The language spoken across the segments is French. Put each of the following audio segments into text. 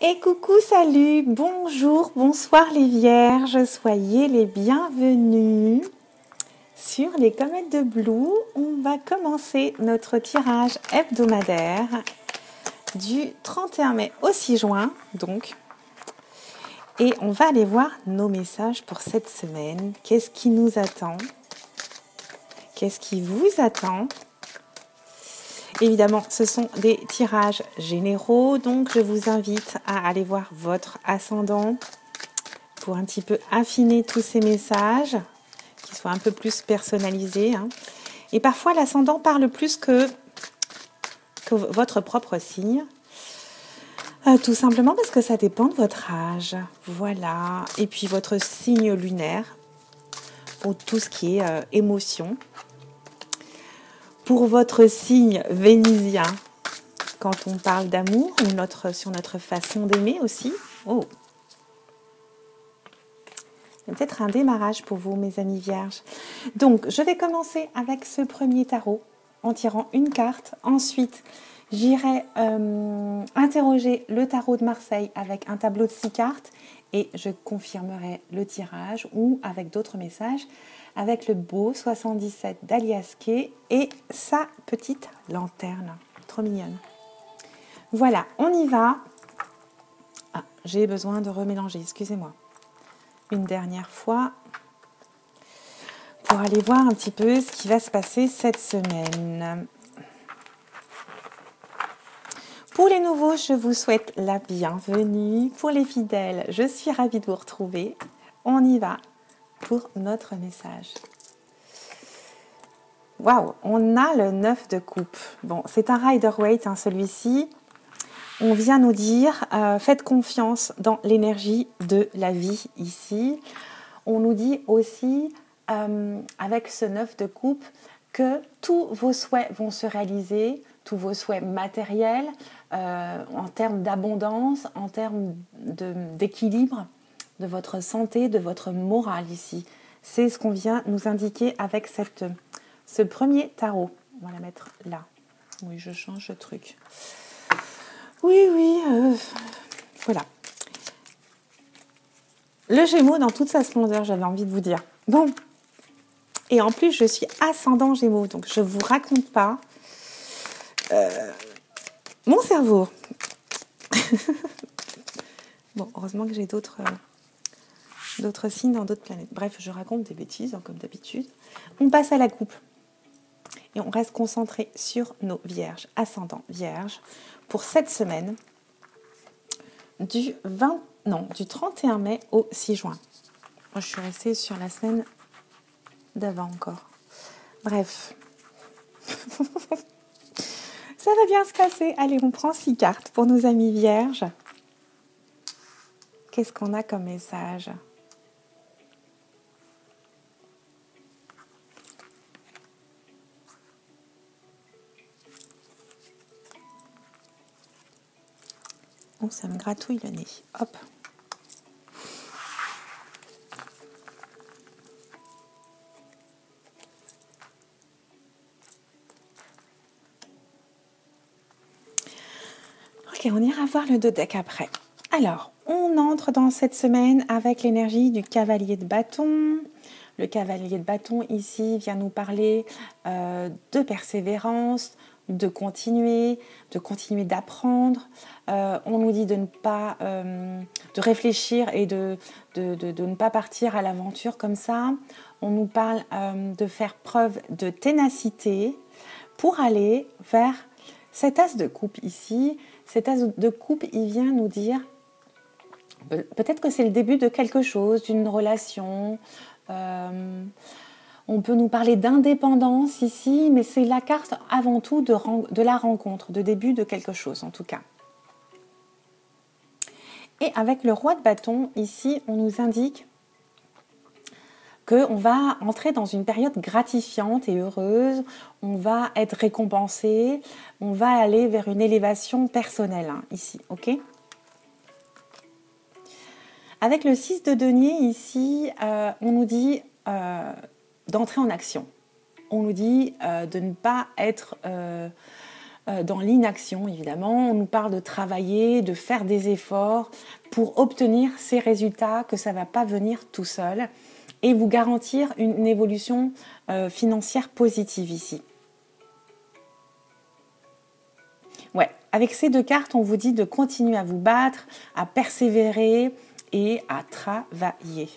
Et coucou, salut, bonjour, bonsoir les vierges, soyez les bienvenus sur les comètes de Blue. On va commencer notre tirage hebdomadaire du 31 mai au 6 juin, donc. Et on va aller voir nos messages pour cette semaine. Qu'est-ce qui nous attend? Qu'est-ce qui vous attend? Évidemment, ce sont des tirages généraux, donc je vous invite à aller voir votre ascendant pour un petit peu affiner tous ces messages, qu'ils soient un peu plus personnalisés. Et parfois, l'ascendant parle plus que votre propre signe, tout simplement parce que ça dépend de votre âge. Voilà. Et puis votre signe lunaire, pour tout ce qui est émotion. Pour votre signe vénusien, quand on parle d'amour, sur notre façon d'aimer aussi. Oh, c'est peut-être un démarrage pour vous, mes amis vierges. Donc, je vais commencer avec ce premier tarot en tirant une carte. Ensuite, j'irai interroger le tarot de Marseille avec un tableau de 6 cartes et je confirmerai le tirage ou avec d'autres messages avec le beau 77 d'Alias Kay et sa petite lanterne. Trop mignonne. Voilà, on y va. Ah, j'ai besoin de remélanger, excusez-moi. Une dernière fois pour aller voir un petit peu ce qui va se passer cette semaine. Pour les nouveaux, je vous souhaite la bienvenue. Pour les fidèles, je suis ravie de vous retrouver. On y va pour notre message. Waouh, on a le 9 de coupe. Bon, c'est un Rider-Waite, celui-ci. On vient nous dire, faites confiance dans l'énergie de la vie ici. On nous dit aussi, avec ce 9 de coupe, que tous vos souhaits vont se réaliser, tous vos souhaits matériels, en termes d'abondance, en termes d'équilibre, de votre santé, de votre morale ici. C'est ce qu'on vient nous indiquer avec ce premier tarot. On va la mettre là. Oui, je change de truc. Oui, voilà. Le Gémeaux dans toute sa splendeur, j'avais envie de vous dire. Bon, et en plus, je suis ascendant Gémeaux, donc je ne vous raconte pas mon cerveau. Bon, heureusement que j'ai d'autres signes dans d'autres planètes. Bref, je raconte des bêtises, comme d'habitude. On passe à la coupe. Et on reste concentré sur nos vierges, ascendants vierges, pour cette semaine du 31 mai au 6 juin. Moi, je suis restée sur la semaine d'avant encore. Bref. Ça va bien se passer. Allez, on prend 6 cartes pour nos amis vierges. Qu'est-ce qu'on a comme message ? Oh, ça me gratouille le nez. Hop. Ok, on ira voir le 2 deck après. Alors, on entre dans cette semaine avec l'énergie du cavalier de bâton. Le cavalier de bâton ici vient nous parler de persévérance, de continuer d'apprendre. On nous dit de ne pas de réfléchir et de ne pas partir à l'aventure comme ça. On nous parle de faire preuve de ténacité pour aller vers cet as de coupe ici. Cet as de coupe, il vient nous dire peut-être que c'est le début de quelque chose, d'une relation. On peut nous parler d'indépendance ici, mais c'est la carte avant tout de la rencontre, de début de quelque chose en tout cas. Et avec le roi de bâton, ici, on nous indique qu'on va entrer dans une période gratifiante et heureuse, on va être récompensé, on va aller vers une élévation personnelle ici, ok ? Avec le 6 de denier ici, on nous dit d'entrer en action. On nous dit de ne pas être dans l'inaction, évidemment. On nous parle de travailler, de faire des efforts pour obtenir ces résultats, que ça ne va pas venir tout seul, et vous garantir une évolution financière positive ici. Ouais, avec ces deux cartes, on vous dit de continuer à vous battre, à persévérer et à travailler.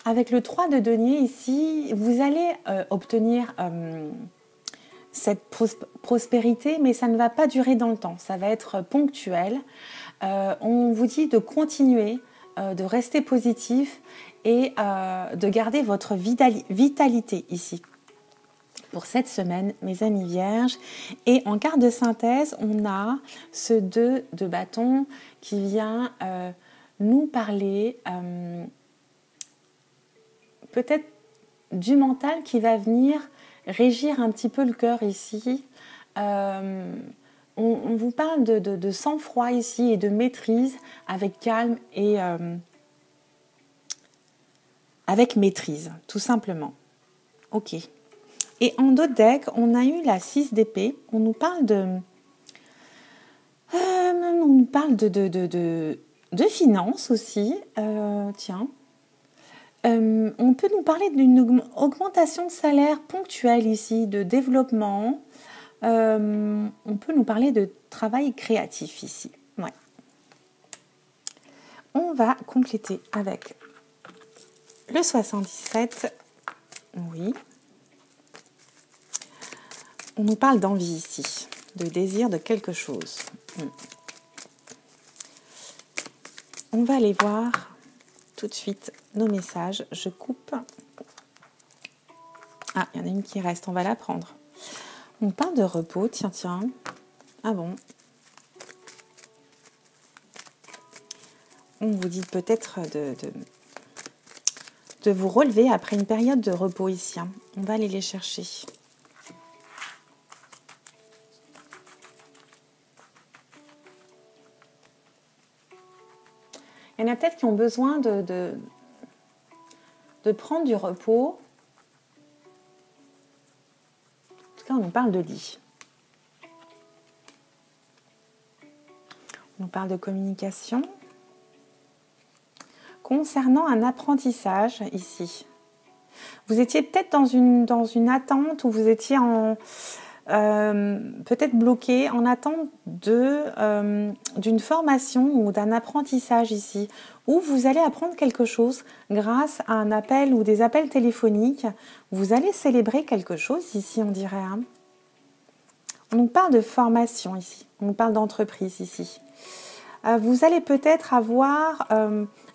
Avec le 3 de denier ici, vous allez obtenir cette prospérité, mais ça ne va pas durer dans le temps, ça va être ponctuel. On vous dit de continuer, de rester positif et de garder votre vitalité ici. Pour cette semaine, mes amis vierges. Et en carte de synthèse, on a ce 2 de bâton qui vient nous parler peut-être du mental qui va venir régir un petit peu le cœur ici. On vous parle de sang-froid ici et de maîtrise avec calme et avec maîtrise, tout simplement. Ok. Et en d'autres decks, on a eu la 6 d'épée. On nous parle de finances aussi. Tiens. On peut nous parler d'une augmentation de salaire ponctuelle ici, de développement. On peut nous parler de travail créatif ici. Ouais. On va compléter avec le 77. Oui. On nous parle d'envie ici, de désir de quelque chose. On va aller voir tout de suite nos messages. Je coupe. Ah, il y en a une qui reste, on va la prendre. On parle de repos, tiens. Ah bon. On vous dit peut-être de vous relever après une période de repos ici. On va aller les chercher. Il y en a peut-être qui ont besoin de prendre du repos. En tout cas, on nous parle de lit. On nous parle de communication. Concernant un apprentissage ici. Vous étiez peut-être dans une attente où vous étiez peut-être bloqué en attente d'une formation ou d'un apprentissage ici, où vous allez apprendre quelque chose grâce à un appel ou des appels téléphoniques. Vous allez célébrer quelque chose ici, on dirait. On nous parle de formation ici, on nous parle d'entreprise ici. Vous allez peut-être avoir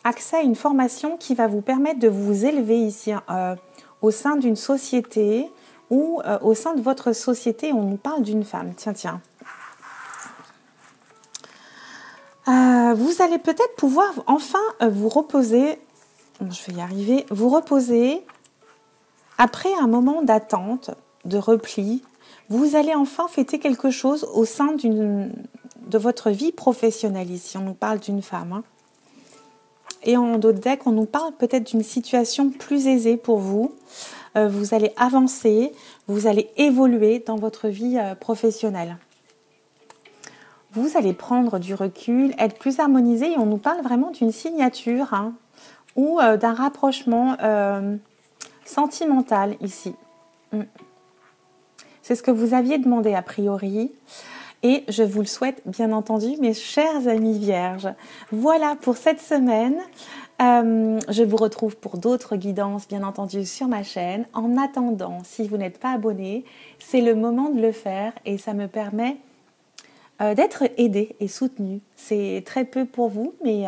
accès à une formation qui va vous permettre de vous élever ici au sein d'une société, ou au sein de votre société, on nous parle d'une femme. Tiens. Vous allez peut-être pouvoir enfin vous reposer. Je vais y arriver. Vous reposer après un moment d'attente, de repli. Vous allez enfin fêter quelque chose au sein de votre vie professionnelle ici. On nous parle d'une femme. Et en d'autres decks, on nous parle peut-être d'une situation plus aisée pour vous. Vous allez avancer, vous allez évoluer dans votre vie professionnelle. Vous allez prendre du recul, être plus harmonisé et on nous parle vraiment d'une signature ou d'un rapprochement sentimental ici. C'est ce que vous aviez demandé a priori et je vous le souhaite bien entendu mes chers amis vierges. Voilà pour cette semaine. Je vous retrouve pour d'autres guidances, bien entendu, sur ma chaîne. En attendant, si vous n'êtes pas abonné, c'est le moment de le faire et ça me permet d'être aidée et soutenue. C'est très peu pour vous, mais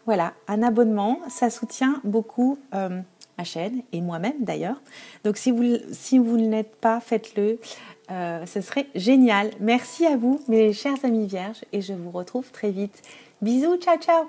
voilà, un abonnement, ça soutient beaucoup ma chaîne et moi-même d'ailleurs. Donc si vous ne l'êtes pas, faites-le. Ce serait génial. Merci à vous, mes chers amis vierges, et je vous retrouve très vite. Bisous, ciao, ciao!